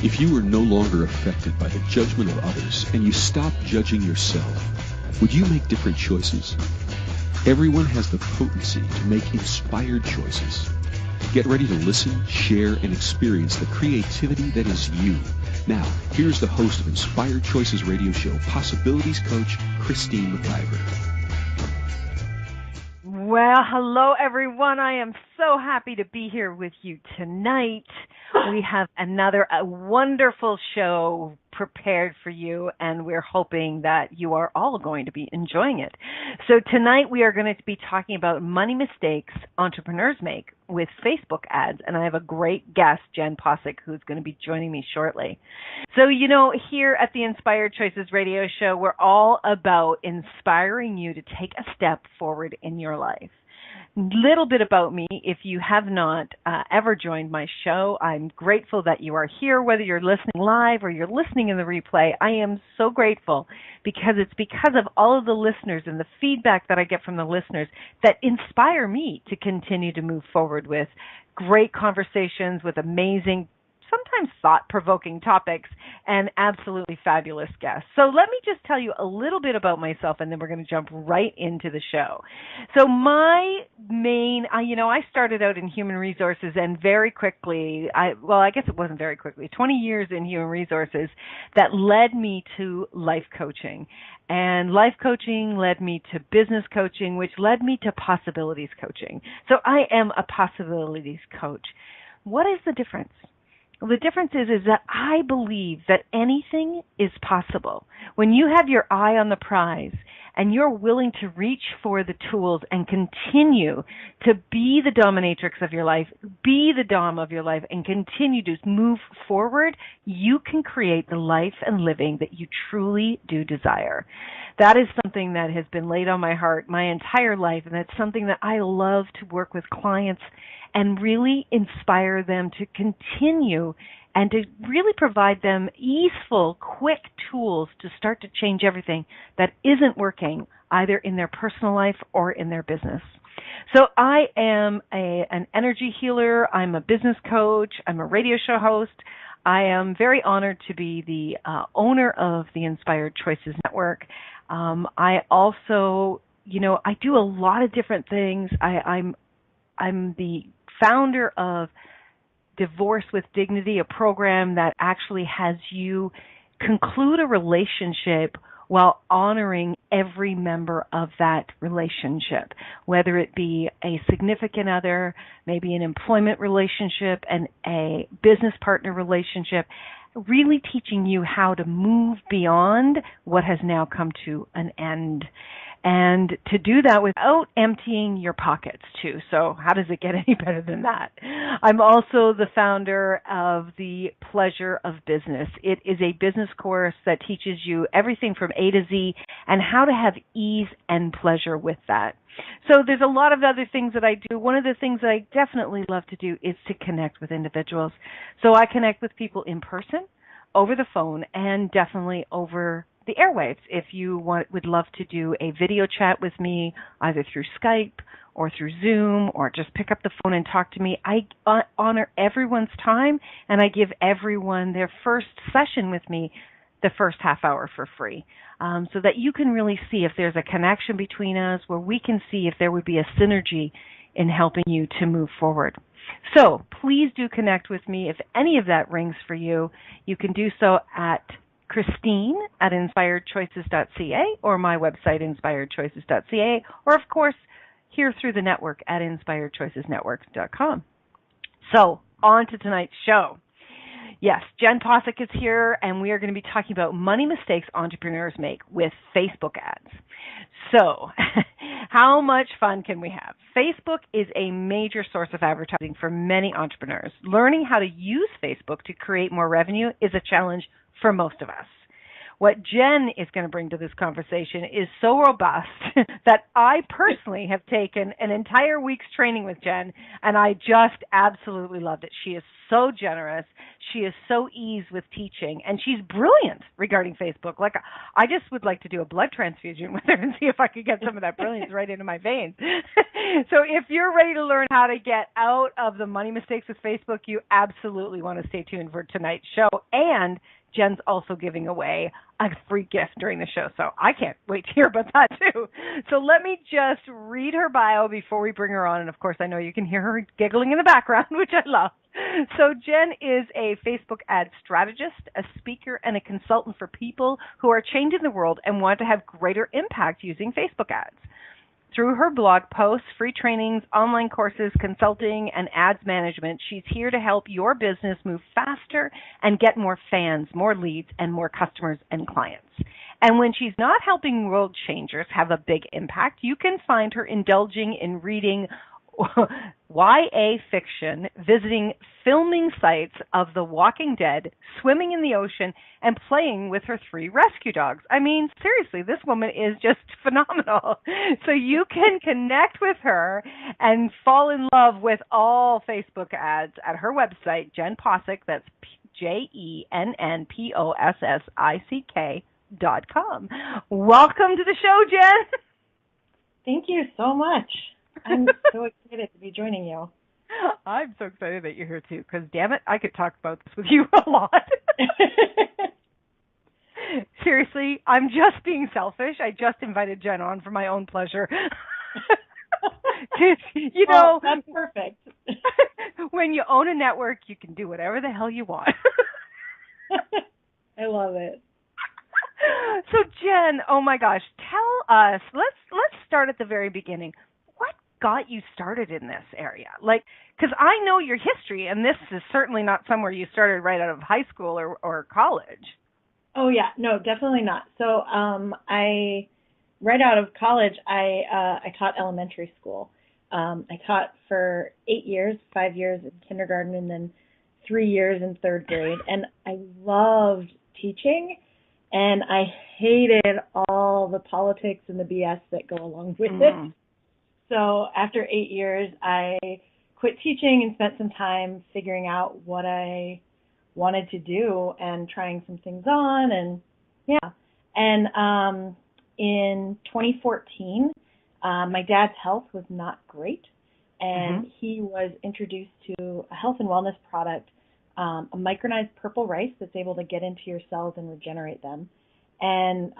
If you were no longer affected by the judgment of others and you stopped judging yourself, would you make different choices? Everyone has the potency to make inspired choices. Get ready to listen, share, and experience the creativity that is you. Now, here's the host of Inspired Choices radio show, Possibilities Coach, Christine McIver. Well, hello, everyone. I am so happy to be here with you tonight. We have another wonderful show prepared for you, and we're hoping that you are all going to be enjoying it. So tonight we are going to be talking about money mistakes entrepreneurs make with Facebook ads, and I have a great guest, Jenn Possick, who's going to be joining me shortly. So, here at the Inspired Choices radio show, we're all about inspiring you to take a step forward in your life. Little bit about me. If you have not ever joined my show, I'm grateful that you are here, whether you're listening live or you're listening in the replay. I am so grateful because it's because of all of the listeners and the feedback that I get from the listeners that inspire me to continue to move forward with great conversations with amazing, sometimes thought-provoking topics and absolutely fabulous guests. So let me just tell you a little bit about myself, and then we're going to jump right into the show. So my main, I started out in human resources, and very quickly, I guess it wasn't very quickly, 20 years in human resources that led me to life coaching. And life coaching led me to business coaching, which led me to possibilities coaching. So I am a possibilities coach. What is the difference? Well, the difference is that I believe that anything is possible. When you have your eye on the prize and you're willing to reach for the tools and continue to be the dominatrix of your life, be the dom of your life, and continue to move forward, you can create the life and living that you truly do desire. That is something that has been laid on my heart my entire life, and that's something that I love to work with clients and really inspire them to continue and to really provide them easeful, quick tools to start to change everything that isn't working either in their personal life or in their business. So I am an energy healer. I'm a business coach. I'm a radio show host. I am very honored to be the owner of the Inspired Choices Network. I also, I do a lot of different things. I'm the founder of Divorce with Dignity, a program that actually has you conclude a relationship while honoring every member of that relationship, whether it be a significant other, maybe an employment relationship, and a business partner relationship, really teaching you how to move beyond what has now come to an end. And to do that without emptying your pockets, too. So how does it get any better than that? I'm also the founder of the Pleasure of Business. It is a business course that teaches you everything from A to Z and how to have ease and pleasure with that. So there's a lot of other things that I do. One of the things that I definitely love to do is to connect with individuals. So I connect with people in person, over the phone, and definitely over the airwaves. If you would love to do a video chat with me, either through Skype or through Zoom, or just pick up the phone and talk to me, I honor everyone's time, and I give everyone their first session with me the first half hour for free, so that you can really see if there's a connection between us, where we can see if there would be a synergy in helping you to move forward. So please do connect with me. If any of that rings for you, you can do so at Christine at inspiredchoices.ca or my website, inspiredchoices.ca, or, of course, here through the network at inspiredchoicesnetwork.com. So, on to tonight's show. Yes, Jenn Possick is here, and we are going to be talking about money mistakes entrepreneurs make with Facebook ads. So, how much fun can we have? Facebook is a major source of advertising for many entrepreneurs. Learning how to use Facebook to create more revenue is a challenge for most of us. what Jenn is going to bring to this conversation is so robust that I personally have taken an entire week's training with Jenn, and I just absolutely loved it. She is so generous. She is so easy with teaching, and she's brilliant regarding Facebook. Like, I just would like to do a blood transfusion with her and see if I could get some of that brilliance right into my veins. So if you're ready to learn how to get out of the money mistakes with Facebook, you absolutely want to stay tuned for tonight's show. And Jenn's also giving away a free gift during the show, so I can't wait to hear about that too. So let me just read her bio before we bring her on, and of course I know you can hear her giggling in the background, which I love. So Jenn is a Facebook ad strategist, a speaker, and a consultant for people who are changing the world and want to have greater impact using Facebook ads. Through her blog posts, free trainings, online courses, consulting, and ads management, she's here to help your business move faster and get more fans, more leads, and more customers and clients. And when she's not helping world changers have a big impact, you can find her indulging in reading YA fiction, visiting filming sites of The Walking Dead, swimming in the ocean, and playing with her 3 rescue dogs. I mean, seriously, this woman is just phenomenal. So you can connect with her and fall in love with all Facebook ads at her website, Jenn Possick, that's JennPossick.com. Welcome to the show, Jenn. Thank you so much. I'm so excited to be joining you. I'm so excited that you're here, too, because, damn it, I could talk about this with you a lot. Seriously, I'm just being selfish. I just invited Jenn on for my own pleasure. You know, that's perfect. When you own a network, you can do whatever the hell you want. I love it. So, Jenn, oh my gosh, tell us, let's start at the very beginning. What got you started in this area? Like, because I know your history, and this is certainly not somewhere you started right out of high school or college. Oh, yeah. No, definitely not. So right out of college, I taught elementary school. I taught for 8 years, 5 years in kindergarten, and then 3 years in 3rd grade. And I loved teaching, and I hated all the politics and the BS that go along with it. So after 8 years, I quit teaching and spent some time figuring out what I wanted to do and trying some things on. And yeah. And in 2014, my dad's health was not great. And he was introduced to a health and wellness product, a micronized purple rice that's able to get into your cells and regenerate them. And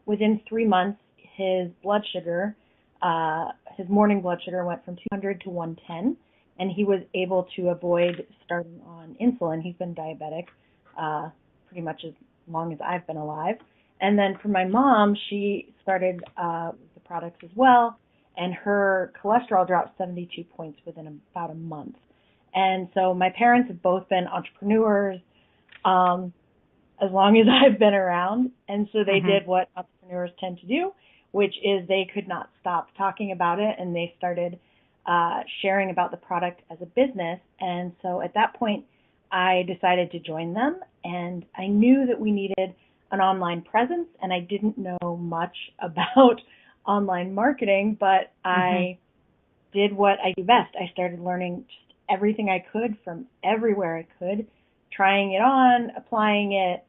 within 3 months, his blood sugar, his morning blood sugar went from 200 to 110, and he was able to avoid starting on insulin. He's been diabetic pretty much as long as I've been alive. And then for my mom, she started the products as well, and her cholesterol dropped 72 points within about a month. And so my parents have both been entrepreneurs as long as I've been around, and so they did what entrepreneurs tend to do, which is they could not stop talking about it, and they started sharing about the product as a business. And so at that point, I decided to join them, and I knew that we needed an online presence, and I didn't know much about online marketing, but I did what I do best. I started learning just everything I could from everywhere I could, trying it on, applying it,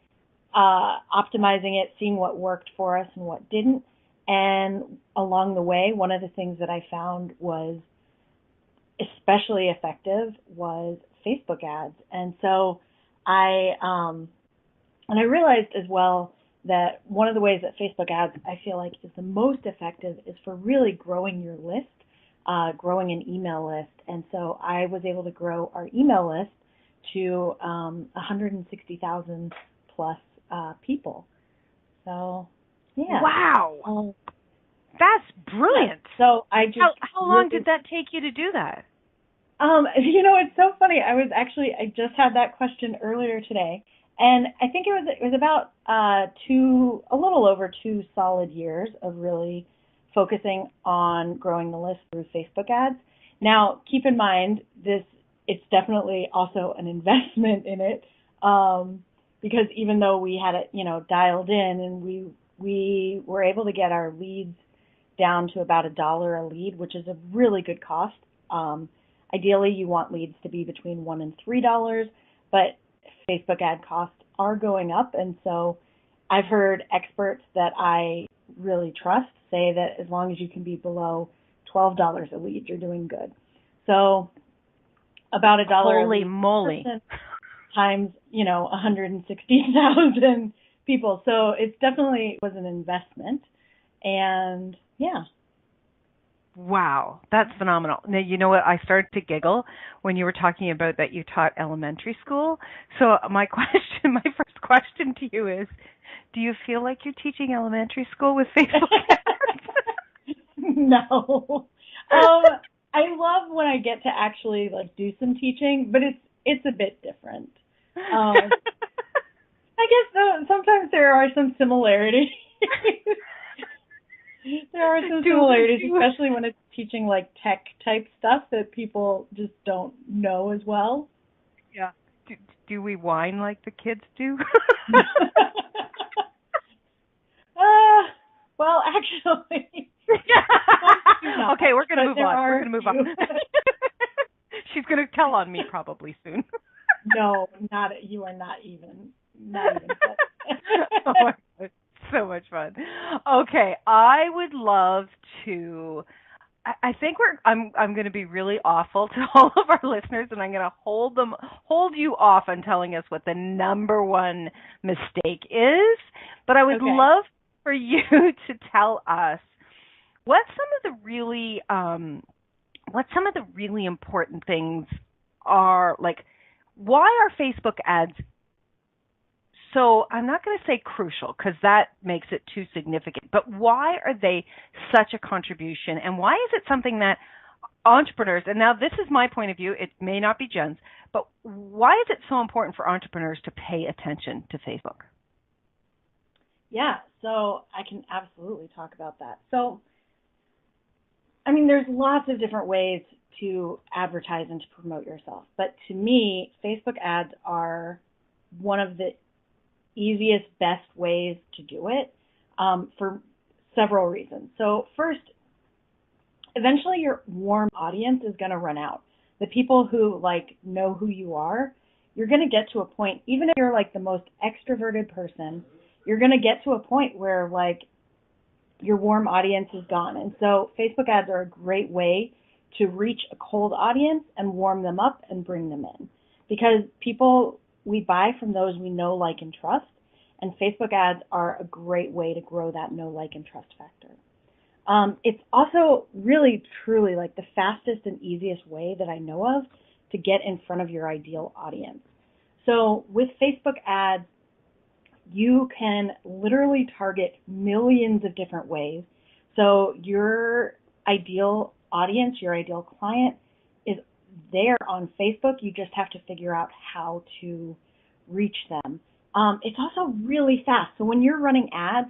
optimizing it, seeing what worked for us and what didn't. And along the way, one of the things that I found was especially effective was Facebook ads. And so I realized as well that one of the ways that Facebook ads I feel like is the most effective is for really growing your list, growing an email list. And so I was able to grow our email list to 160,000 plus people. So, yeah. Wow. That's brilliant. Yeah. So I just how long did that take you to do that? You know, it's so funny. I just had that question earlier today, and I think it was about a little over 2 solid years of really focusing on growing the list through Facebook ads. Now, keep in mind it's definitely also an investment in it, because even though we had it, dialed in, and we were able to get our leads down to about $1 a lead, which is a really good cost. Ideally, you want leads to be between $1 and $3, but Facebook ad costs are going up, and so I've heard experts that I really trust say that as long as you can be below $12 a lead, you're doing good. So about $1 Holy moly. times 160,000 people. So it definitely was an investment, and yeah. Wow, that's phenomenal. Now, you know what? I started to giggle when you were talking about that you taught elementary school. So my first question to you is, do you feel like you're teaching elementary school with Facebook ads? No. I love when I get to actually do some teaching, but it's a bit different. I guess sometimes there are some similarities. There are some similarities, especially when it's teaching tech type stuff that people just don't know as well. Yeah. Do we whine like the kids do? Well, actually. Okay, we're going to move on. We're going to move on. She's going to tell on me probably soon. No, you are not even. Oh my God. So much fun. Okay, I would love to. I think I'm going to be really awful to all of our listeners, and I'm going to hold you off on telling us what the number one mistake is. But I would love for you to tell us what some of the really important things are. Why are Facebook ads? So I'm not going to say crucial because that makes it too significant, but why are they such a contribution, and why is it something that entrepreneurs, and now this is my point of view, it may not be Jenn's, but why is it so important for entrepreneurs to pay attention to Facebook? Yeah, so I can absolutely talk about that. So, there's lots of different ways to advertise and to promote yourself, but to me, Facebook ads are one of the easiest, best ways to do it for several reasons. So first, eventually your warm audience is going to run out. The people who know who you are, you're going to get to a point, even if you're the most extroverted person, you're going to get to a point where your warm audience is gone. And so Facebook ads are a great way to reach a cold audience and warm them up and bring them in, because we buy from those we know, like, and trust, and Facebook ads are a great way to grow that know, like, and trust factor. It's also really, truly the fastest and easiest way that I know of to get in front of your ideal audience. So with Facebook ads, you can literally target millions of different ways. So your ideal audience, your ideal client is there on Facebook. You just have to figure out how to reach them. It's also really fast. So when you're running ads,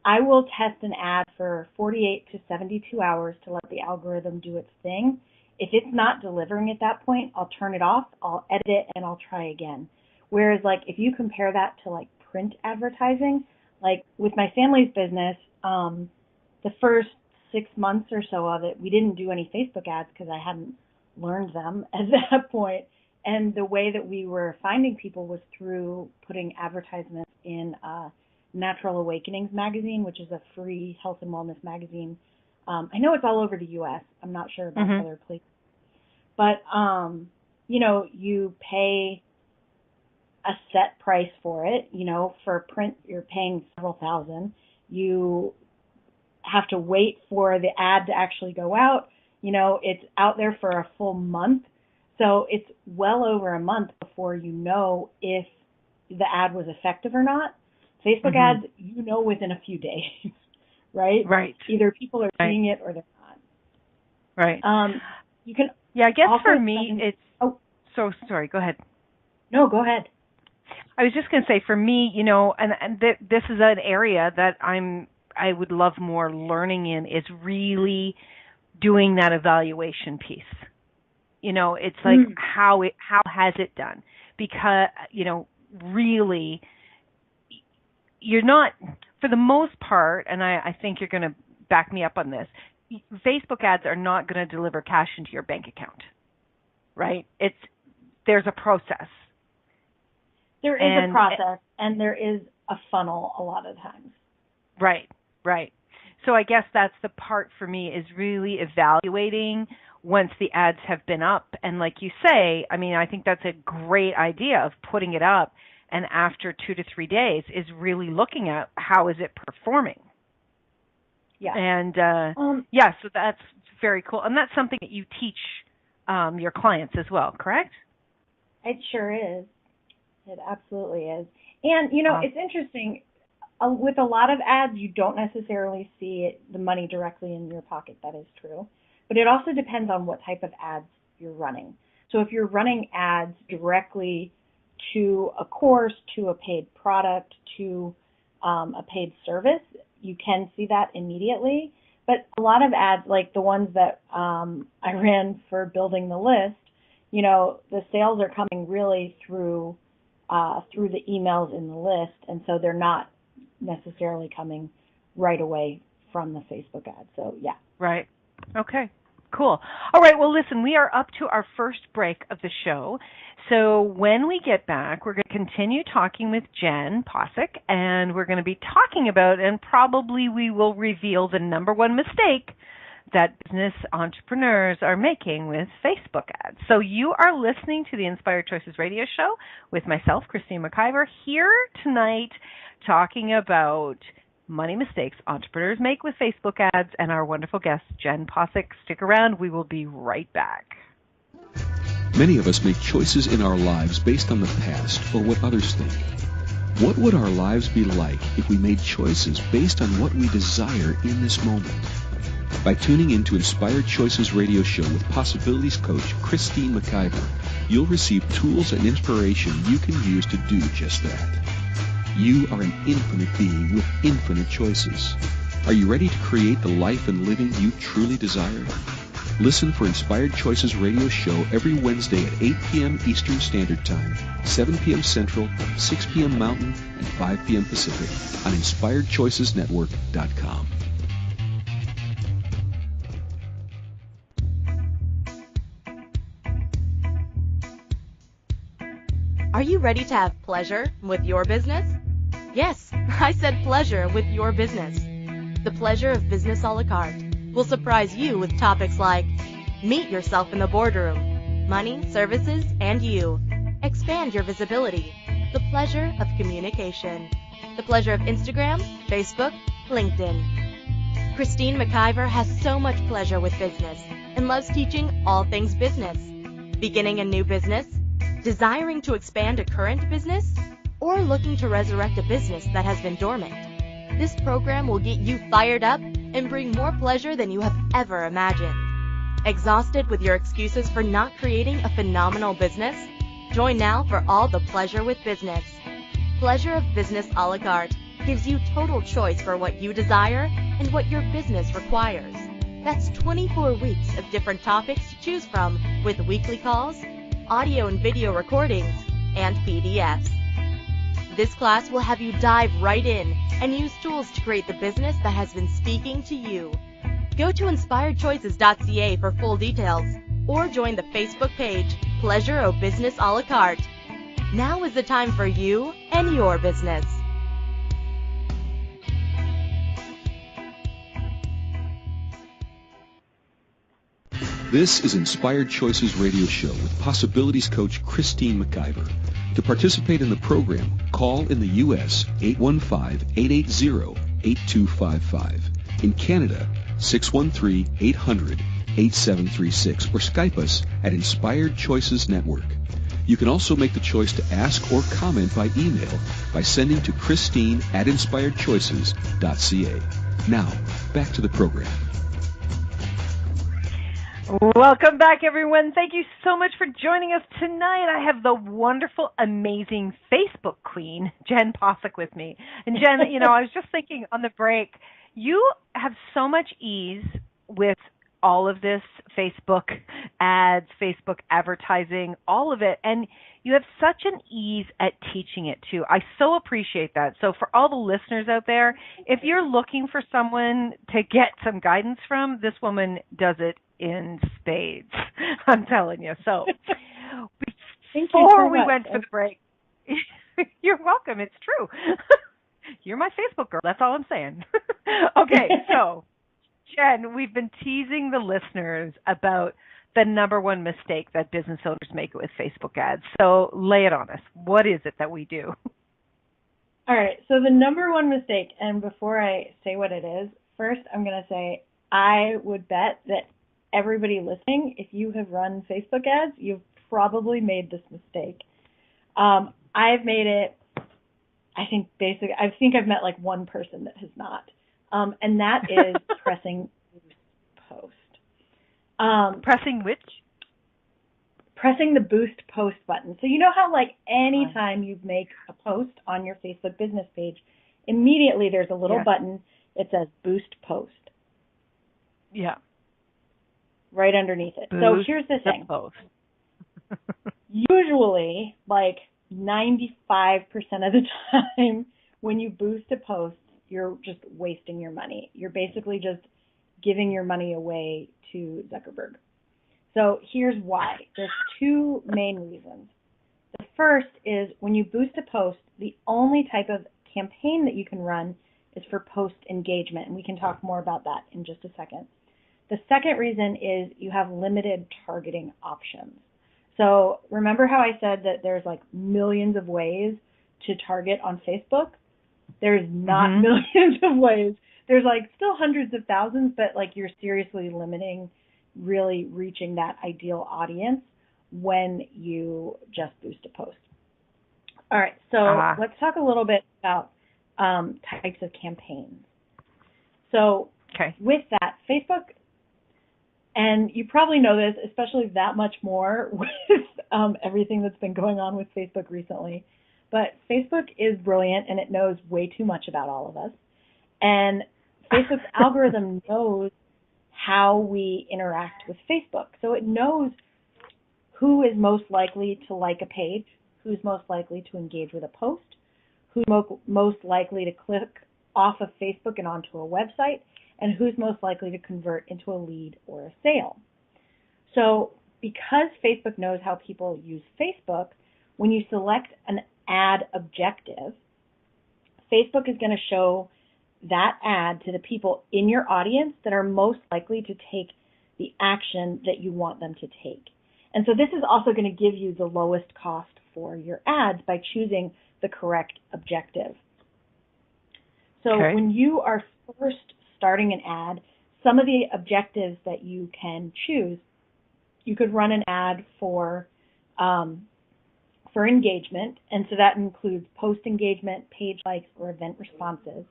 I will test an ad for 48 to 72 hours to let the algorithm do its thing. If it's not delivering at that point, I'll turn it off, I'll edit it, and I'll try again. Whereas if you compare that to print advertising, with my family's business, the first 6 months or so of it, we didn't do any Facebook ads because I hadn't learned them at that point. And the way that we were finding people was through putting advertisements in Natural Awakenings magazine, which is a free health and wellness magazine. I know it's all over the U.S. I'm not sure about other places. But, you pay a set price for it. For print, you're paying several thousand. You have to wait for the ad to actually go out. It's out there for a full month. So it's well over a month before you know if the ad was effective or not. Facebook ads, within a few days, right? Right. Either people are seeing it or they're not. Right. You can. Yeah, I guess for me, it's. Oh, so sorry. Go ahead. No, go ahead. I was just going to say, for me, this is an area that I would love more learning in, is really doing that evaluation piece. It's how has it done? Because, really, you're not, for the most part, and I think you're going to back me up on this, Facebook ads are not going to deliver cash into your bank account, right? There's a process. There is a process, and there is a funnel a lot of times. Right. So I guess that's the part for me, is really evaluating once the ads have been up. And like you say, I mean, I think that's a great idea of putting it up, and after 2 to 3 days is really looking at how is it performing. Yeah. And so that's very cool. And that's something that you teach your clients as well, correct? It sure is. It absolutely is. And, it's interesting. With a lot of ads, you don't necessarily see the money directly in your pocket. That is true. But it also depends on what type of ads you're running. So if you're running ads directly to a course, to a paid product, to a paid service, you can see that immediately. But a lot of ads, like the ones that I ran for building the list, the sales are coming really through the emails in the list, and so they're not necessarily coming right away from the Facebook ad. So, yeah. Right. Okay. Cool. All right. Well, listen, we are up to our first break of the show. So when we get back, we're going to continue talking with Jenn Possick, and we're going to be talking about, and probably we will reveal, the number one mistake that business entrepreneurs are making with Facebook ads. So you are listening to the Inspired Choices radio show with myself, Christine McIver, here tonight talking about money mistakes entrepreneurs make with Facebook ads, and our wonderful guest, Jenn Possick. Stick around. We will be right back. Many of us make choices in our lives based on the past or what others think. What would our lives be like if we made choices based on what we desire in this moment? By tuning in to Inspired Choices radio show with Possibilities coach Christine McIver, you'll receive tools and inspiration you can use to do just that. You are an infinite being with infinite choices. Are you ready to create the life and living you truly desire? Listen for Inspired Choices radio show every Wednesday at 8 p.m. Eastern Standard Time, 7 p.m. Central, 6 p.m. Mountain, and 5 p.m. Pacific on InspiredChoicesNetwork.com. Are you ready to have pleasure with your business? Yes, I said pleasure with your business. The Pleasure of Business a la carte will surprise you with topics like meet yourself in the boardroom, money, services, and you. Expand your visibility. The pleasure of communication. The pleasure of Instagram, Facebook, LinkedIn. Christine McIver has so much pleasure with business and loves teaching all things business. Beginning a new business? Desiring to expand a current business? Or looking to resurrect a business that has been dormant? This program will get you fired up and bring more pleasure than you have ever imagined. Exhausted with your excuses for not creating a phenomenal business? Join now for all the pleasure with business. Pleasure of Business a la carte gives you total choice for what you desire and what your business requires. That's 24 weeks of different topics to choose from, with weekly calls, audio and video recordings, and PDFs. This class will have you dive right in and use tools to create the business that has been speaking to you. Go to inspiredchoices.ca for full details, or join the Facebook page, Pleasure of Business a la carte. Now is the time for you and your business. This is Inspired Choices radio show with Possibilities coach Christine McIver. To participate in the program, call in the U.S. 815-880-8255. In Canada, 613-800-8736, or Skype us at Inspired Choices Network. You can also make the choice to ask or comment by email by sending to Christine@inspiredchoices.ca. Now, back to the program. Welcome back, everyone. Thank you so much for joining us tonight. I have the wonderful, amazing Facebook queen, Jenn Possick, with me. And Jenn, I was just thinking on the break, you have so much ease with all of this Facebook ads, Facebook advertising, all of it. And you have such an ease at teaching it too. I so appreciate that. So for all the listeners out there, if you're looking for someone to get some guidance from, this woman does it in spades. I'm telling you. So before we went for the break, you're welcome. It's true. You're my Facebook girl. That's all I'm saying. Okay, so Jenn, we've been teasing the listeners about the number one mistake that business owners make with Facebook ads. So lay it on us. What is it that we do? All right. So the number one mistake, and before I say what it is, first I'm going to say I would bet that everybody listening, if you have run Facebook ads, you've probably made this mistake. I've made it, I think I've met like one person that has not. And that is pressing boost post. Pressing which? Pressing the boost post button. So you know how like anytime you make a post on your Facebook business page, immediately there's a little button that says boost post. Yeah. Right underneath it. Boost so here's the thing. Post. Usually like 95% of the time when you boost a post, you're just wasting your money. You're basically just giving your money away to Zuckerberg. So here's why. There's two main reasons. The first is when you boost a post, the only type of campaign that you can run is for post engagement, and we can talk more about that in just a second. The second reason is you have limited targeting options. So remember how I said that there's like millions of ways to target on Facebook? There's not millions of ways. There's like still hundreds of thousands, but like you're seriously limiting really reaching that ideal audience when you just boost a post. All right, so let's talk a little bit about types of campaigns. So with that, Facebook, and you probably know this, especially that much more with everything that's been going on with Facebook recently, but Facebook is brilliant and it knows way too much about all of us. And Facebook's algorithm knows how we interact with Facebook. So it knows who is most likely to like a page, who's most likely to engage with a post, who's most likely to click off of Facebook and onto a website, and who's most likely to convert into a lead or a sale. So because Facebook knows how people use Facebook, when you select an ad objective, Facebook is going to show that ad to the people in your audience that are most likely to take the action that you want them to take. And so this is also going to give you the lowest cost for your ads by choosing the correct objective. So when you are first starting an ad, some of the objectives that you can choose, you could run an ad for engagement, and so that includes post engagement, page likes, or event responses.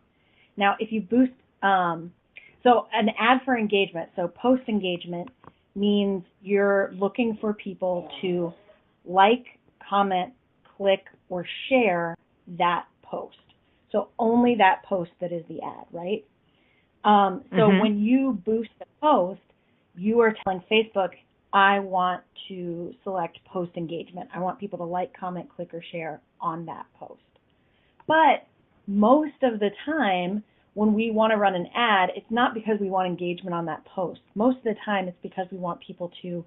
Now, if you boost, so an ad for engagement, so post engagement means you're looking for people to like, comment, click, or share that post. So only that post that is the ad, right? So when you boost the post, you are telling Facebook, I want to select post engagement. I want people to like, comment, click, or share on that post. But most of the time, when we want to run an ad, it's not because we want engagement on that post. Most of the time, it's because we want people to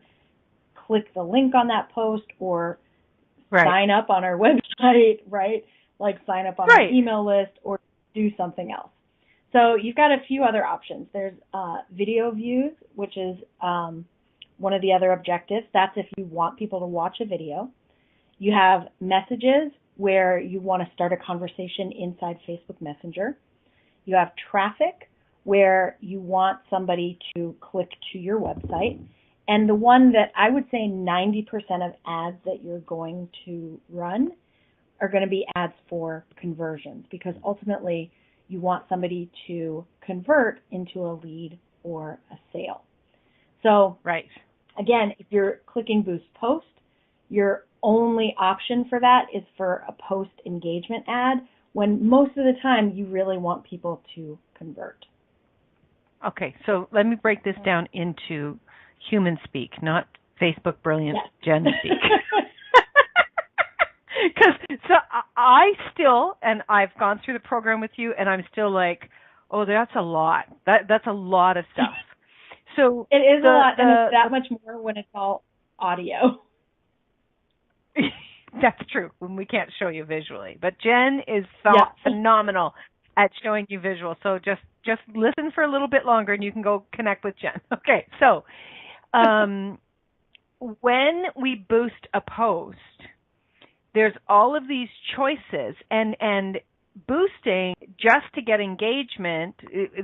click the link on that post or sign up on our website, right? Like sign up on our email list or do something else. So you've got a few other options. There's video views, which is one of the other objectives. That's if you want people to watch a video. You have messages where you want to start a conversation inside Facebook Messenger. You have traffic where you want somebody to click to your website. And the one that I would say 90% of ads that you're going to run are going to be ads for conversions, because ultimately you want somebody to convert into a lead or a sale. So again, if you're clicking Boost Post, your only option for that is for a post engagement ad, when most of the time you really want people to convert. Okay, so let me break this down into human speak, not Facebook brilliant Jenn speak. Because so I still, and I've gone through the program with you, and I'm still like, oh, that's a lot. That's a lot of stuff. So it is a lot, and it's that much more when it's all audio. That's true, when we can't show you visually. But Jenn is phenomenal at showing you visual. So just listen for a little bit longer, and you can go connect with Jenn. Okay, so when we boost a post, there's all of these choices, and boosting just to get engagement,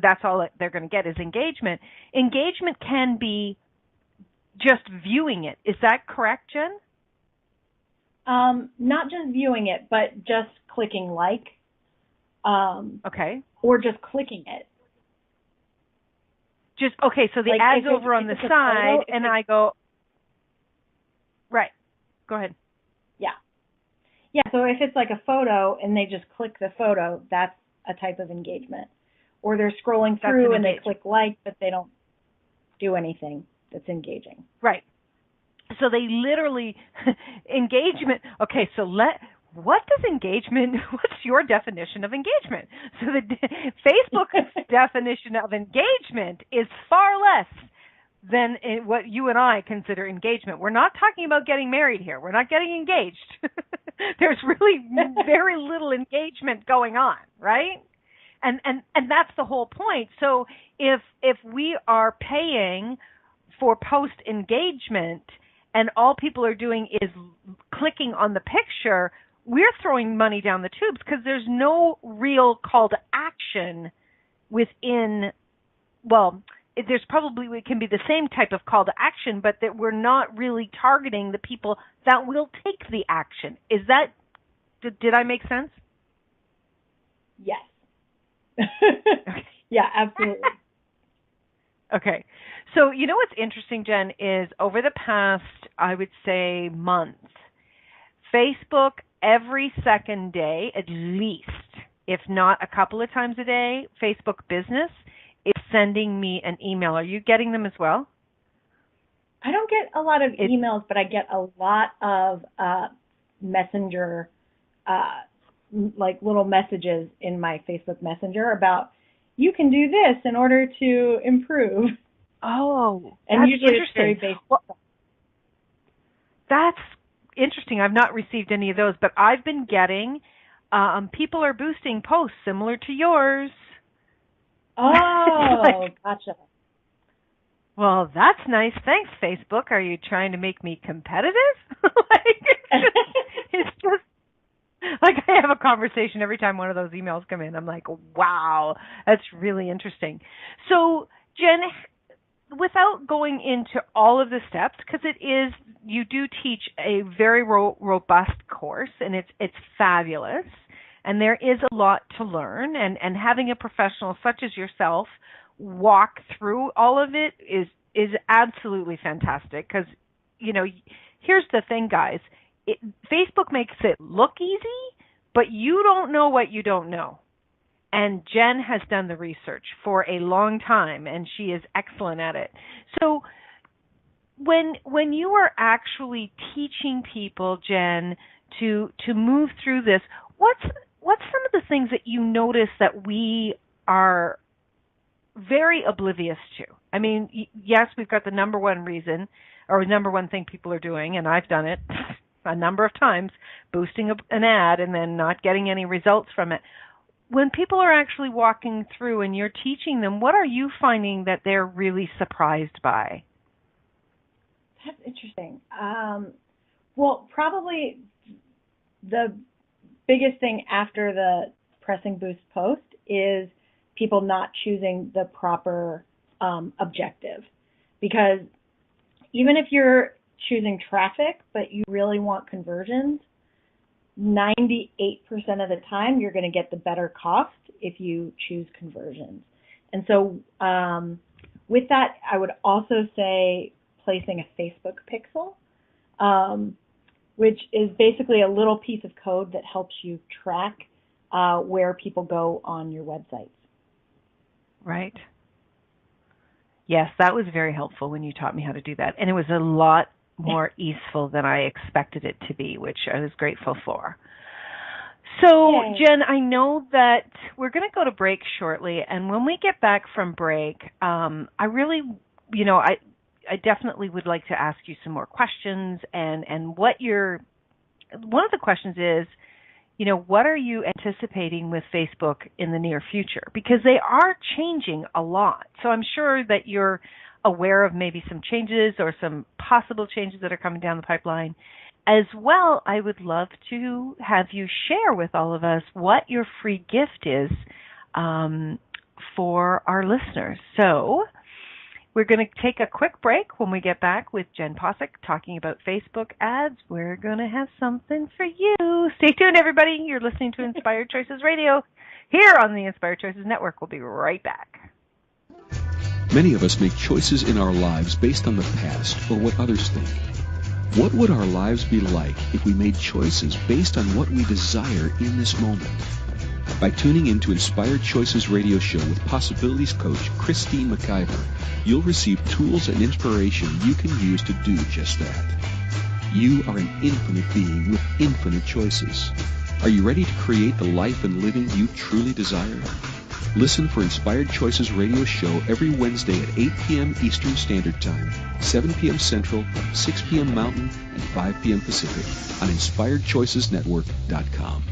that's all that they're going to get is engagement. Engagement can be just viewing it. Is that correct, Jenn? Not just viewing it, but just clicking like. Okay. Or just clicking it. Just, okay, so the like ad's over on the side, photo, and I go, right, go ahead. Yeah, so if it's like a photo and they just click the photo, that's a type of engagement. Or they're scrolling through and they click like, but they don't do anything that's engaging. Right. So they literally, engagement, okay, so what does engagement, what's your definition of engagement? So the Facebook's definition of engagement is far less than what you and I consider engagement. We're not talking about getting married here. We're not getting engaged. There's really very little engagement going on, right? And that's the whole point. So if we are paying for post engagement and all people are doing is clicking on the picture, we're throwing money down the tubes because there's no real call to action within, well, there's probably, it can be the same type of call to action, but that we're not really targeting the people that will take the action. Is that, did I make sense? Yes. Yeah, absolutely. Okay. So, you know what's interesting, Jenn, is over the past, I would say, month, Facebook every second day, at least, if not a couple of times a day, Facebook Business is sending me an email. Are you getting them as well? I don't get a lot of emails, but I get a lot of messenger, like little messages in my Facebook Messenger about, you can do this in order to improve. Oh, and that's usually interesting. It's very basic. Well, that's interesting. I've not received any of those, but I've been getting, people are boosting posts similar to yours. Oh, like, gotcha. Well, that's nice. Thanks, Facebook. Are you trying to make me competitive? It's just like I have a conversation every time one of those emails come in. I'm like, wow, that's really interesting. So, Jenn, without going into all of the steps, because you do teach a very robust course, and it's fabulous. And there is a lot to learn, and having a professional such as yourself walk through all of it is absolutely fantastic. Because, you know, here's the thing, guys. Facebook makes it look easy, but you don't know what you don't know. And Jenn has done the research for a long time, and she is excellent at it. So when you are actually teaching people, Jenn, to move through this, what's some of the things that you notice that we are very oblivious to? I mean, yes, we've got the number one reason or number one thing people are doing, and I've done it a number of times, boosting an ad and then not getting any results from it. When people are actually walking through and you're teaching them, what are you finding that they're really surprised by? That's interesting. Well, probably the biggest thing after the pressing boost post is people not choosing the proper objective. Because even if you're choosing traffic, but you really want conversions, 98% of the time you're going to get the better cost if you choose conversions. And so with that, I would also say placing a Facebook pixel, which is basically a little piece of code that helps you track where people go on your websites. Right. Yes, that was very helpful when you taught me how to do that. And it was a lot more easeful than I expected it to be, which I was grateful for. So, Yay. Jenn, I know that we're going to go to break shortly, and when we get back from break, I really, I definitely would like to ask you some more questions, and one of the questions is, what are you anticipating with Facebook in the near future? Because they are changing a lot. So I'm sure that you're aware of maybe some changes or some possible changes that are coming down the pipeline. As well, I would love to have you share with all of us what your free gift is for our listeners. So we're going to take a quick break. When we get back with Jenn Possick talking about Facebook ads, we're going to have something for you. Stay tuned, everybody. You're listening to Inspired Choices Radio here on the Inspired Choices Network. We'll be right back. Many of us make choices in our lives based on the past or what others think. What would our lives be like if we made choices based on what we desire in this moment? By tuning into Inspired Choices Radio Show with Possibilities Coach Christine McIver, you'll receive tools and inspiration you can use to do just that. You are an infinite being with infinite choices. Are you ready to create the life and living you truly desire? Listen for Inspired Choices Radio Show every Wednesday at 8 p.m. Eastern Standard Time, 7 p.m. Central, 6 p.m. Mountain, and 5 p.m. Pacific on InspiredChoicesNetwork.com.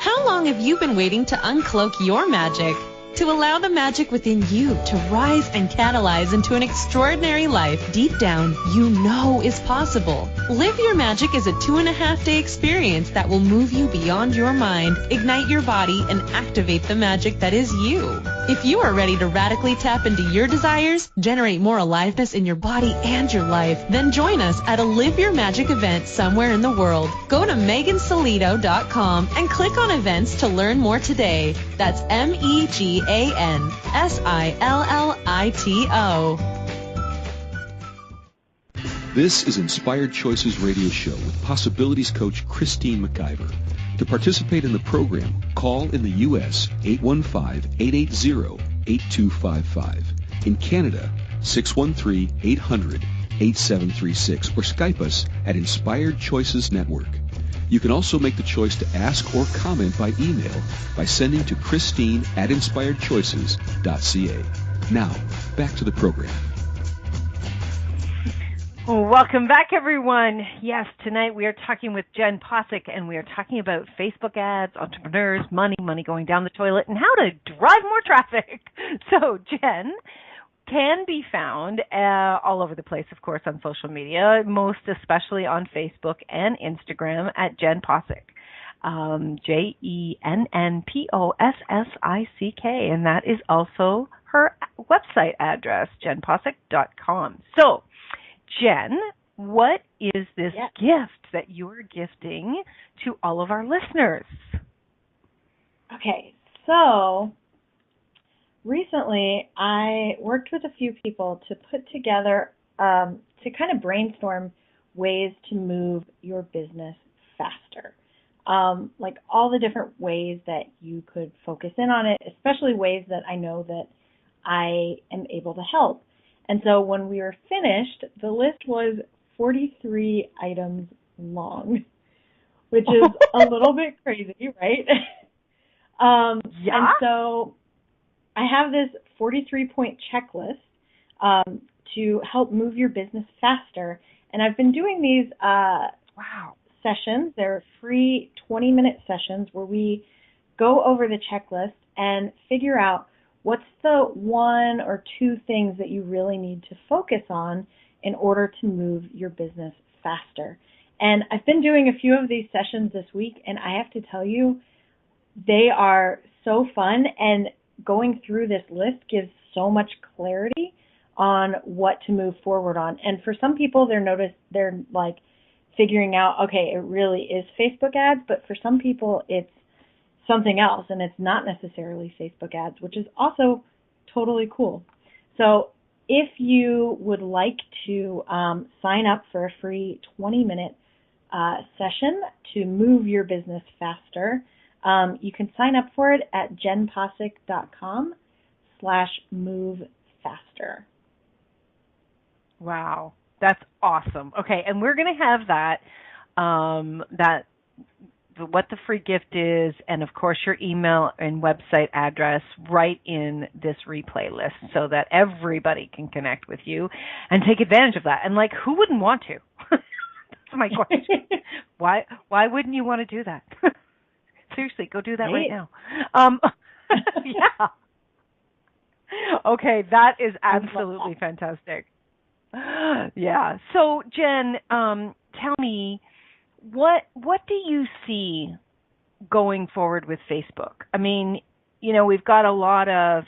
How long have you been waiting to uncloak your magic? To allow the magic within you to rise and catalyze into an extraordinary life deep down you know is possible. Live Your Magic is a 2.5-day experience that will move you beyond your mind, ignite your body, and activate the magic that is you. If you are ready to radically tap into your desires, generate more aliveness in your body and your life, then join us at a Live Your Magic event somewhere in the world. Go to megansolito.com and click on events to learn more today. That's MEGANSILLITO. This is Inspired Choices Radio Show with Possibilities Coach Christine McIver. To participate in the program, call in the U.S. 815-880-8255. In Canada, 613-800-8736 or Skype us at Inspired Choices Network. You can also make the choice to ask or comment by email by sending to Christine@inspiredchoices.ca. Now, back to the program. Welcome back, everyone. Yes, tonight we are talking with Jenn Possick, and we are talking about Facebook ads, entrepreneurs, money going down the toilet, and how to drive more traffic. So Jenn can be found all over the place, of course, on social media, most especially on Facebook and Instagram at Jenn Possick, JENNPOSSICK, and that is also her website address, jennpossick.com. So, Jenn, what is this gift that you're gifting to all of our listeners? Okay, so recently I worked with a few people to put together, to kind of brainstorm ways to move your business faster. Like all the different ways that you could focus in on it, especially ways that I know that I am able to help. And so when we were finished, the list was 43 items long, which is a little bit crazy, right? Yeah. And so I have this 43-point checklist to help move your business faster. And I've been doing these sessions. They're free 20-minute sessions where we go over the checklist and figure out what's the one or two things that you really need to focus on in order to move your business faster. And I've been doing a few of these sessions this week, and I have to tell you, they are so fun, and going through this list gives so much clarity on what to move forward on. And for some people, they're like figuring out, okay, it really is Facebook ads, but for some people, it's something else, and it's not necessarily Facebook ads, which is also totally cool. So if you would like to sign up for a free 20-minute session to move your business faster, You can sign up for it at jennpossick.com/movefaster. Wow, that's awesome. Okay, and we're going to have that, what the free gift is, and of course your email and website address right in this replay list so that everybody can connect with you and take advantage of that. And like, who wouldn't want to? That's my question. Why wouldn't you want to do that? Seriously, go do that right now. Yeah. Okay, that is absolutely fantastic. Yeah. So, Jenn, tell me, what do you see going forward with Facebook? I mean, we've got a lot of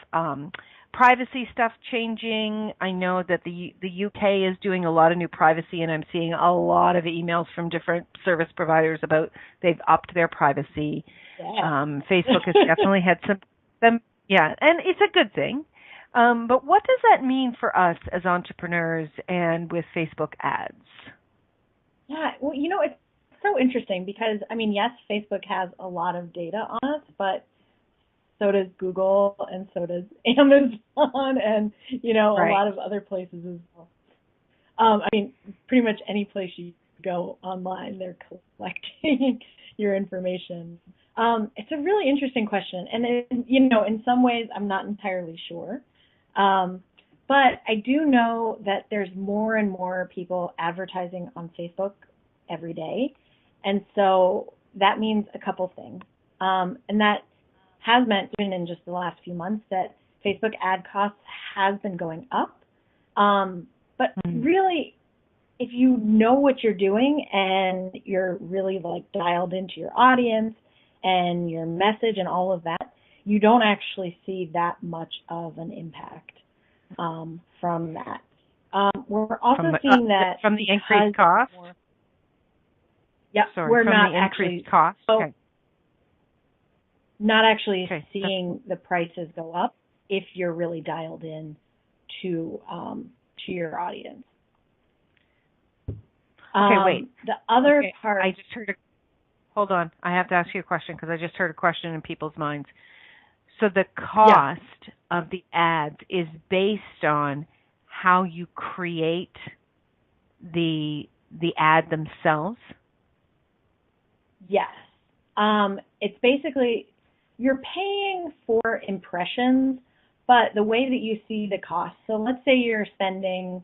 privacy stuff changing. I know that the UK is doing a lot of new privacy, and I'm seeing a lot of emails from different service providers about they've upped their privacy. Yeah. Facebook has definitely had some, yeah, and it's a good thing. But what does that mean for us as entrepreneurs and with Facebook ads? Yeah, well, it's so interesting because, I mean, yes, Facebook has a lot of data on us, but so does Google and so does Amazon and, right. A lot of other places as well. I mean, pretty much any place you go online, they're collecting your information. It's a really interesting question. And, in some ways, I'm not entirely sure. But I do know that there's more and more people advertising on Facebook every day. And so that means a couple things. And that has meant, even in just the last few months, that Facebook ad costs has been going up. But really, if you know what you're doing and you're really dialed into your audience and your message and all of that, you don't actually see that much of an impact from that. We're also seeing that from the increased cost. Yeah, we're from not the increased actually cost. Okay. Not actually seeing the prices go up if you're really dialed in to your audience. Okay, wait. The other part. I just heard hold on. I have to ask you a question because I just heard a question in people's minds. So the cost of the ads is based on how you create the ad themselves? Yes. It's basically, you're paying for impressions, but the way that you see the cost. So let's say you're spending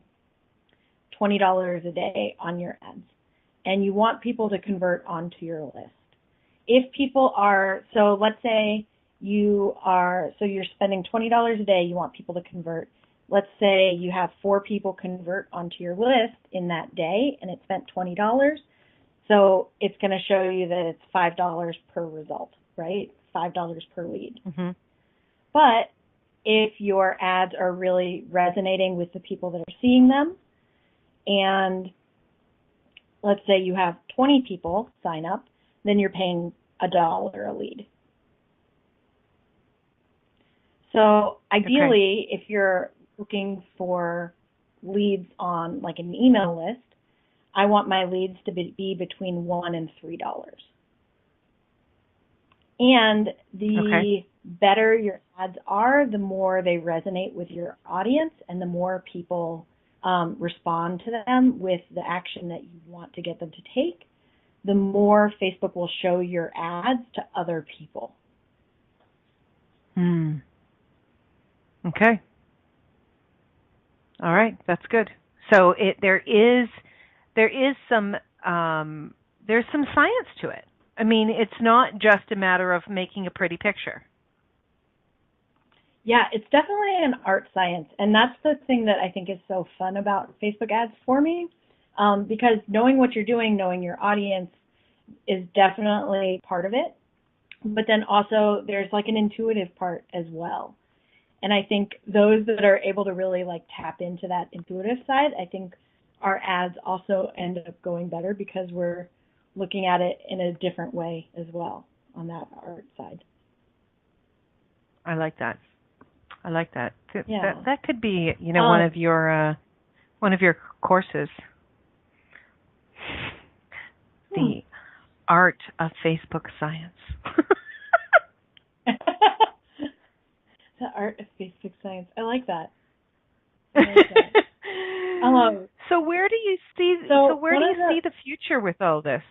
$20 a day on your ads, and you want people to convert onto your list. If people are, so let's say you're spending $20 a day, you want people to convert. Let's say you have 4 people convert onto your list in that day, and it spent $20. So it's going to show you that it's $5 per result, right? $5 per lead. Mm-hmm. But if your ads are really resonating with the people that are seeing them, and let's say you have 20 people sign up, then you're paying $1 a lead. So ideally, if you're looking for leads on an email list, I want my leads to be between $1 and $3. And the better your ads are, the more they resonate with your audience and the more people respond to them with the action that you want to get them to take, the more Facebook will show your ads to other people. Okay. All right, that's good. So there's some science to it. I mean, it's not just a matter of making a pretty picture. Yeah, it's definitely an art science, and that's the thing that I think is so fun about Facebook ads for me, because knowing what you're doing, knowing your audience is definitely part of it, but then also there's an intuitive part as well. And I think those that are able to really tap into that intuitive side, I think our ads also end up going better because we're looking at it in a different way as well on that art side. I like that. Yeah. That could be, one of your courses. The art of Facebook science. The art of Facebook science. I like that. I like that. So where do you see? So where do you see the future with all this?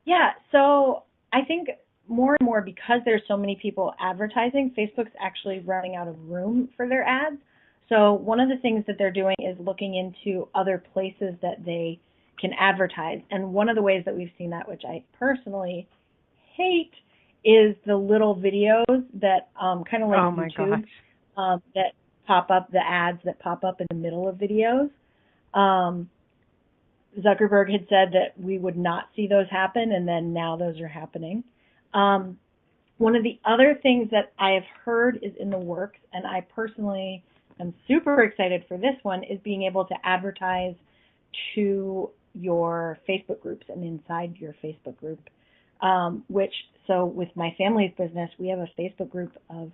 Yeah. So I think more and more, because there's so many people advertising, Facebook's actually running out of room for their ads. So one of the things that they're doing is looking into other places that they can advertise. And one of the ways that we've seen that, which I personally hate, is the little videos that kind of like YouTube that pop up, the ads that pop up in the middle of videos. Zuckerberg had said that we would not see those happen, and then now those are happening. One of the other things that I have heard is in the works, and I personally am super excited for this one, is being able to advertise to your Facebook groups and inside your Facebook group, so with my family's business, we have a Facebook group of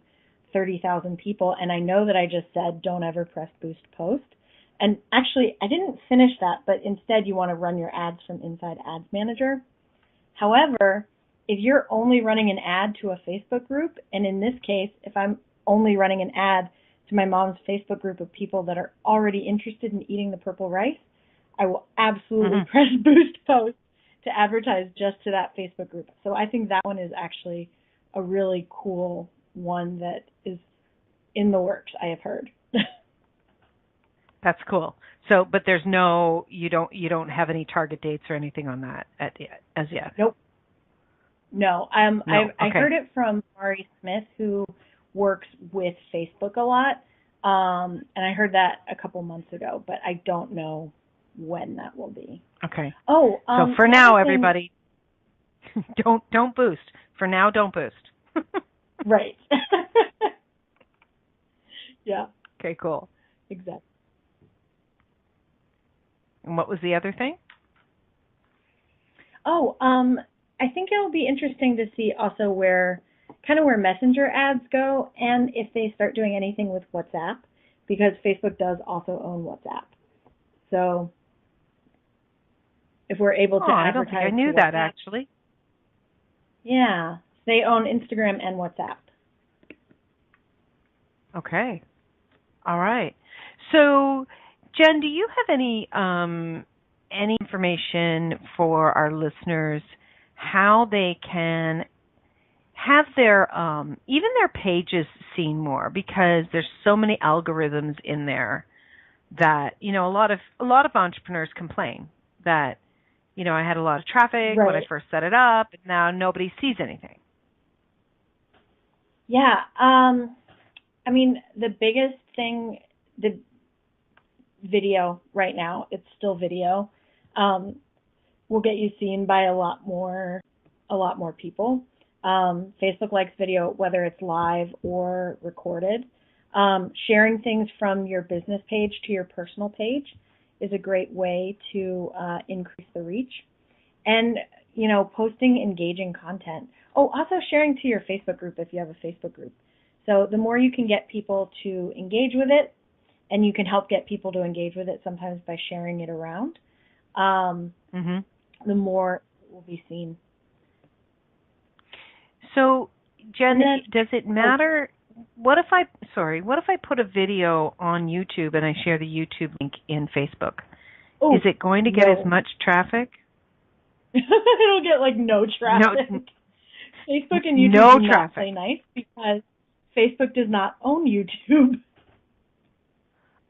30,000 people, and I know that I just said don't ever press boost post. And actually, I didn't finish that, but instead you want to run your ads from inside Ads Manager. However, if you're only running an ad to a Facebook group, and in this case, if I'm only running an ad to my mom's Facebook group of people that are already interested in eating the purple rice, I will absolutely press boost post to advertise just to that Facebook group. So I think that one is actually a really cool one that is in the works, I have heard. That's cool. So, but there's no, you don't have any target dates or anything on that as yet. Nope. No. No. I heard it from Mari Smith, who works with Facebook a lot, and I heard that a couple months ago, but I don't know when that will be. Okay. Oh, so for now, everybody, don't boost. For now, don't boost. Right. Yeah. Okay, cool. Exactly. And what was the other thing? Oh, I think it'll be interesting to see also where Messenger ads go, and if they start doing anything with WhatsApp, because Facebook does also own WhatsApp. So if we're able to advertise, I don't think I knew that actually. Yeah, they own Instagram and WhatsApp. Okay. All right. So, Jenn, do you have any information for our listeners how they can have their even their pages seen more, because there's so many algorithms in there that, you know, a lot of entrepreneurs complain that, you know, I had a lot of traffic when I first set it up, and now nobody sees anything. Yeah. I mean, the biggest thing, the video right now, it's still video, will get you seen by a lot more people. Facebook likes video, whether it's live or recorded. Sharing things from your business page to your personal page is a great way to increase the reach. And, you know, posting engaging content. Oh, also sharing to your Facebook group if you have a Facebook group. So the more you can get people to engage with it, and you can help get people to engage with it sometimes by sharing it around, the more it will be seen. So, Jenn, does it matter? What if I put a video on YouTube and I share the YouTube link in Facebook? Is it going to get as much traffic? It'll get like no traffic. No, Facebook and YouTube do not play nice because Facebook does not own YouTube.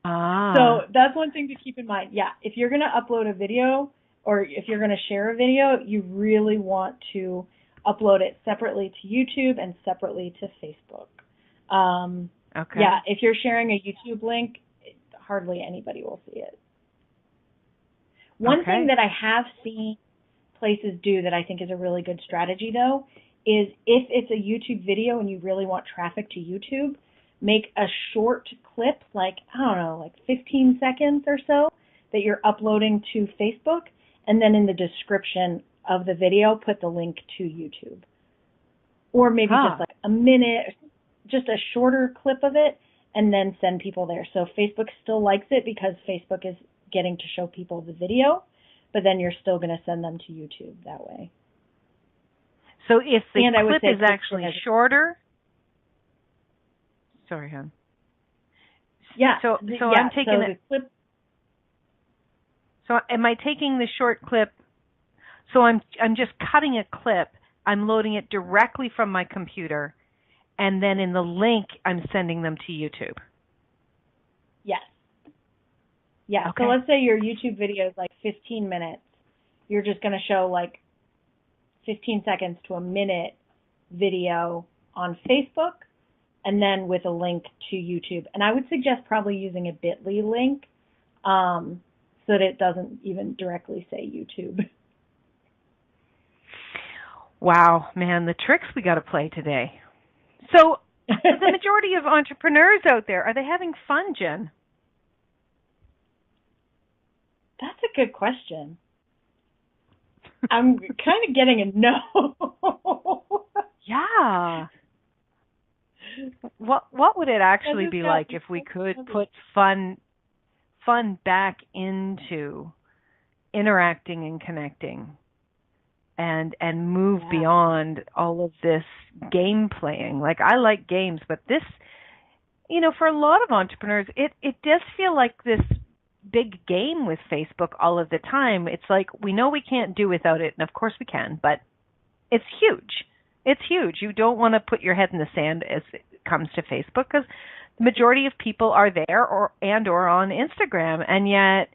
So that's one thing to keep in mind. Yeah, if you're going to upload a video or if you're going to share a video, you really want to upload it separately to YouTube and separately to Facebook. Okay. Yeah, if you're sharing a YouTube link, hardly anybody will see it. One thing that I have seen places do that I think is a really good strategy, though, is if it's a YouTube video and you really want traffic to YouTube, make a short clip, like, I don't know, like 15 seconds or so, that you're uploading to Facebook, and then in the description of the video, put the link to YouTube. Or maybe just like a minute, just a shorter clip of it, and then send people there. So Facebook still likes it because Facebook is getting to show people the video, but then you're still going to send them to YouTube that way. So if the clip is actually shorter, Sorry, hon. Yeah. So I'm taking the clip. So am I taking the short clip? So I'm just cutting a clip. I'm loading it directly from my computer, and then in the link, I'm sending them to YouTube. Yes. Yeah. Okay. So let's say your YouTube video is like 15 minutes. You're just going to show like 15 seconds to a minute video on Facebook, and then with a link to YouTube. And I would suggest probably using a bit.ly link so that it doesn't even directly say YouTube. Wow, man, the tricks we got to play today. So the majority of entrepreneurs out there, are they having fun, Jen? That's a good question. I'm kind of getting a no. Yeah. What would it actually be like if we could put fun back into interacting and connecting and move beyond all of this game playing? Like, I like games, but this, for a lot of entrepreneurs, it does feel like this big game with Facebook all of the time. It's like, we know we can't do without it, and of course we can, but it's huge. It's huge. You don't want to put your head in the sand as it comes to Facebook, because the majority of people are there or on Instagram, and yet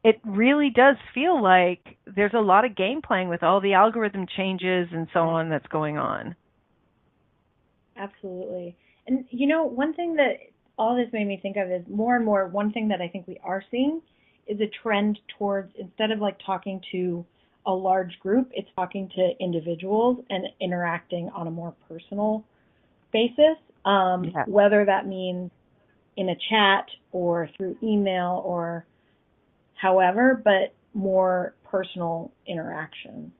it really does feel like there's a lot of game playing with all the algorithm changes and so on that's going on. Absolutely. And, one thing that all this made me think of is more and more, one thing that I think we are seeing is a trend towards, instead of like talking to a large group, it's talking to individuals and interacting on a more personal basis, whether that means in a chat or through email or however, but more personal interaction.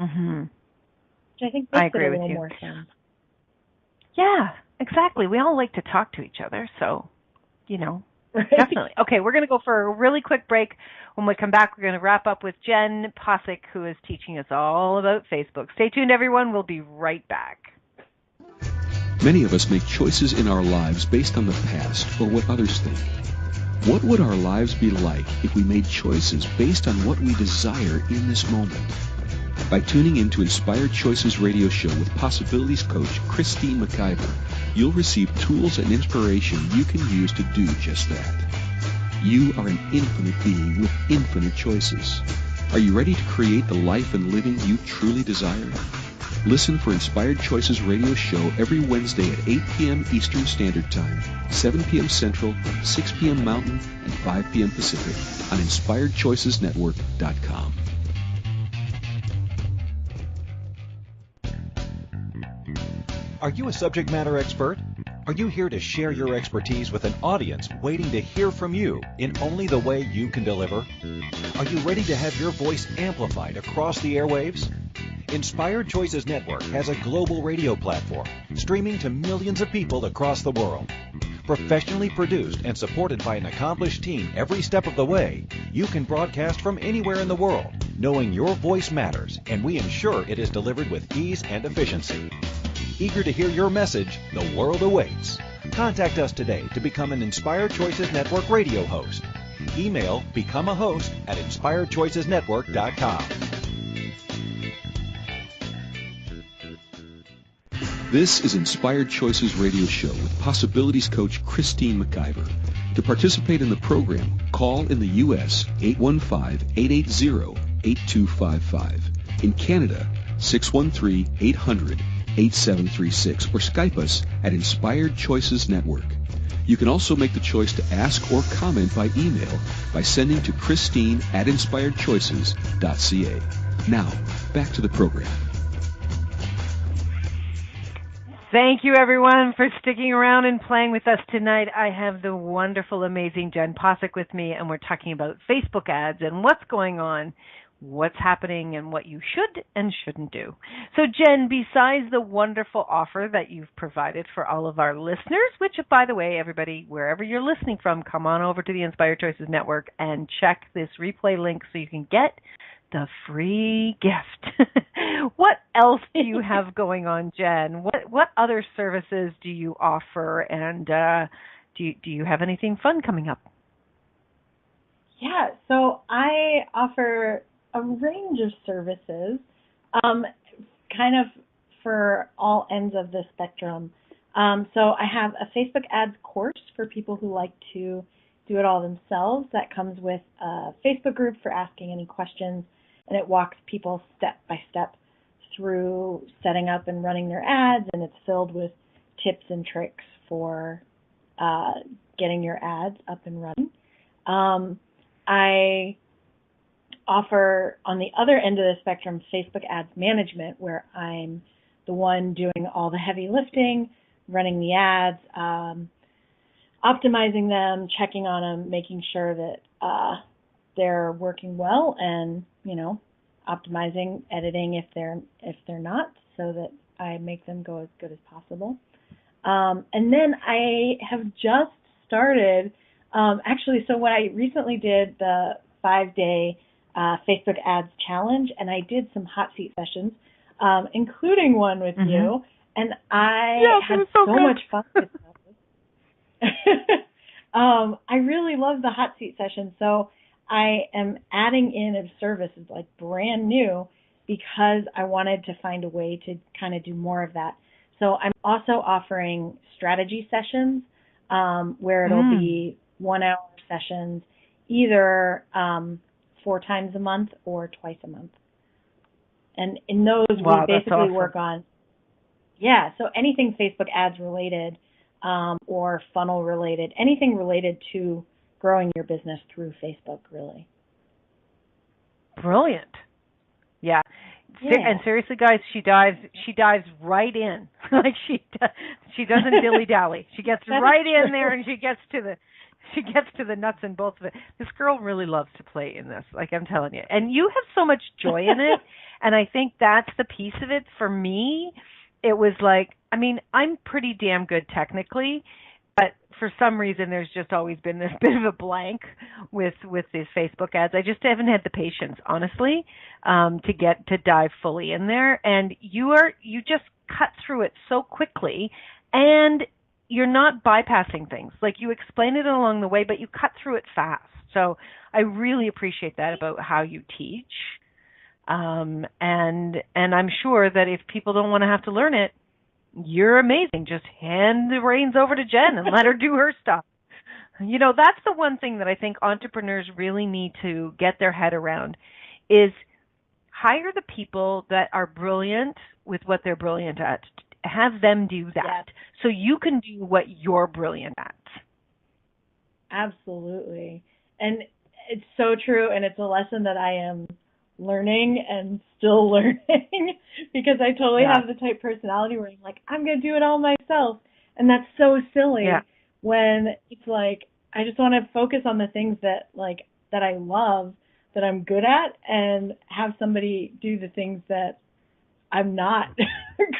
Mm-hmm. Which I think makes it a little more fun. Yeah, exactly. We all like to talk to each other, so, Right. Definitely. Okay, we're going to go for a really quick break. When we come back, we're going to wrap up with Jenn Possick, who is teaching us all about Facebook. Stay tuned, everyone. We'll be right back. Many of us make choices in our lives based on the past or what others think. What would our lives be like if we made choices based on what we desire in this moment? By tuning in to Inspired Choices radio show with Possibilities coach Christine McIver, you'll receive tools and inspiration you can use to do just that. You are an infinite being with infinite choices. Are you ready to create the life and living you truly desire? Listen for Inspired Choices radio show every Wednesday at 8 p.m. Eastern Standard Time, 7 p.m. Central, 6 p.m. Mountain, and 5 p.m. Pacific on InspiredChoicesNetwork.com. Are you a subject matter expert? Are you here to share your expertise with an audience waiting to hear from you in only the way you can deliver? Are you ready to have your voice amplified across the airwaves? Inspired Choices Network has a global radio platform streaming to millions of people across the world. Professionally produced and supported by an accomplished team every step of the way, you can broadcast from anywhere in the world, knowing your voice matters, and we ensure it is delivered with ease and efficiency. Eager to hear your message, the world awaits. Contact us today to become an Inspired Choices Network radio host. Email becomeahost@inspiredchoicesnetwork.com. This is Inspired Choices Radio Show with Possibilities Coach Christine McIver. To participate in the program, call in the U.S. 815-880-8255. In Canada, 613-800-8736, or Skype us at Inspired Choices Network. You can also make the choice to ask or comment by email by sending to Christine@inspiredchoices.ca. Now, back to the program. Thank you, everyone, for sticking around and playing with us tonight. I have the wonderful, amazing Jenn Possick with me, and we're talking about Facebook ads and what's going on, what's happening, and what you should and shouldn't do. So, Jenn, besides the wonderful offer that you've provided for all of our listeners, which, by the way, everybody, wherever you're listening from, come on over to the Inspired Choices Network and check this replay link so you can get the free gift. What else do you have going on, Jenn? What other services do you offer, and do you have anything fun coming up? Yeah, so I offer a range of services, kind of for all ends of the spectrum. So I have a Facebook ads course for people who like to do it all themselves. That comes with a Facebook group for asking any questions, and it walks people step by step through setting up and running their ads, and it's filled with tips and tricks for getting your ads up and running. I offer, on the other end of the spectrum, Facebook ads management, where I'm the one doing all the heavy lifting, running the ads, optimizing them, checking on them, making sure that they're working well, and optimizing, editing if they're not, so that I make them go as good as possible. And then I have just started, so when I recently did the 5-day Facebook ads challenge, and I did some hot seat sessions, including one with you, and I had so much fun with those. I really love the hot seat session, so I am adding in a service that's like brand new because I wanted to find a way to kind of do more of that. So I'm also offering strategy sessions where it'll be 1-hour sessions, either 4 times a month or twice a month. And in those, we basically work on, so anything Facebook ads related or funnel related, anything related to growing your business through Facebook, really. Brilliant. Yeah. And seriously, guys, she dives right in. Like she doesn't dilly dally. She gets right in there, and she gets to the nuts and bolts of it. This girl really loves to play in this, like I'm telling you. And you have so much joy in it, and I think that's the piece of it for me. It was like, I'm pretty damn good technically, but for some reason there's just always been this bit of a blank with these Facebook ads. I just haven't had the patience, honestly, to dive fully in there. And you just cut through it so quickly, and you're not bypassing things. Like, you explain it along the way, but you cut through it fast. So I really appreciate that about how you teach. And I'm sure that if people don't want to have to learn it, you're amazing. Just hand the reins over to Jenn and let her do her stuff. That's the one thing that I think entrepreneurs really need to get their head around is hire the people that are brilliant with what they're brilliant at. Have them do that so you can do what you're brilliant at. Absolutely. And it's so true, and it's a lesson that I am learning and still learning because I totally have the type personality where I'm like, I'm going to do it all myself. And that's so silly when it's like, I just want to focus on the things that I love, that I'm good at, and have somebody do the things that I'm not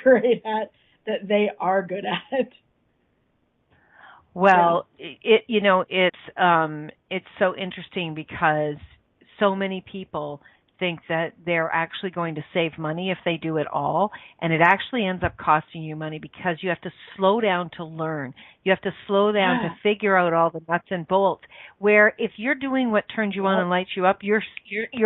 great at, that they are good at. Well, it's so interesting because so many people think that they're actually going to save money if they do it all, and it actually ends up costing you money because you have to slow down to learn. You have to slow down to figure out all the nuts and bolts, where if you're doing what turns you on and lights you up, you're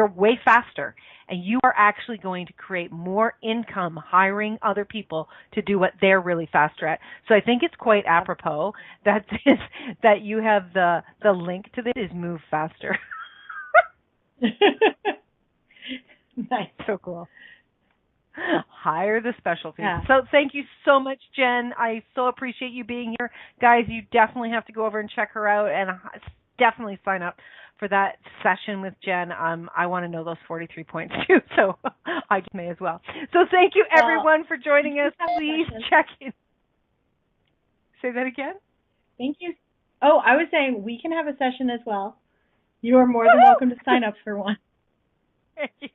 way faster, and you are actually going to create more income hiring other people to do what they're really faster at. So I think it's quite apropos that you have the link to this is Move Faster. Nice. So cool. Hire the specialty. Yeah. So thank you so much, Jenn. I so appreciate you being here. Guys, you definitely have to go over and check her out, and definitely sign up for that session with Jenn. I want to know those 43 points too, so I just may as well. So thank you, everyone, for joining us. Please check in. Say that again? Thank you. Oh, I was saying we can have a session as well. You are more than welcome to sign up for one. Thank you.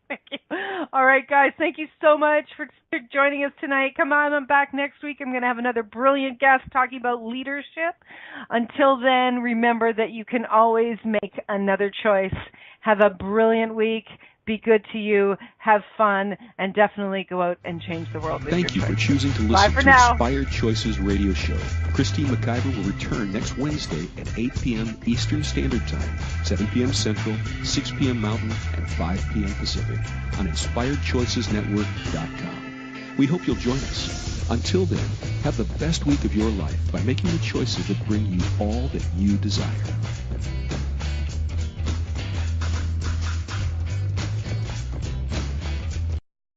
All right, guys, thank you so much for joining us tonight. Come on, I'm back next week. I'm going to have another brilliant guest talking about leadership. Until then, remember that you can always make another choice. Have a brilliant week. be good to you, have fun, and definitely go out and change the world with Thank you your for choices. choosing to Bye listen for to now. Inspired Choices Radio Show. Christine McIver will return next Wednesday at 8 p.m. Eastern Standard Time, 7 p.m. Central, 6 p.m. Mountain, and 5 p.m. Pacific on InspiredChoicesNetwork.com. We hope you'll join us. Until then, have the best week of your life by making the choices that bring you all that you desire.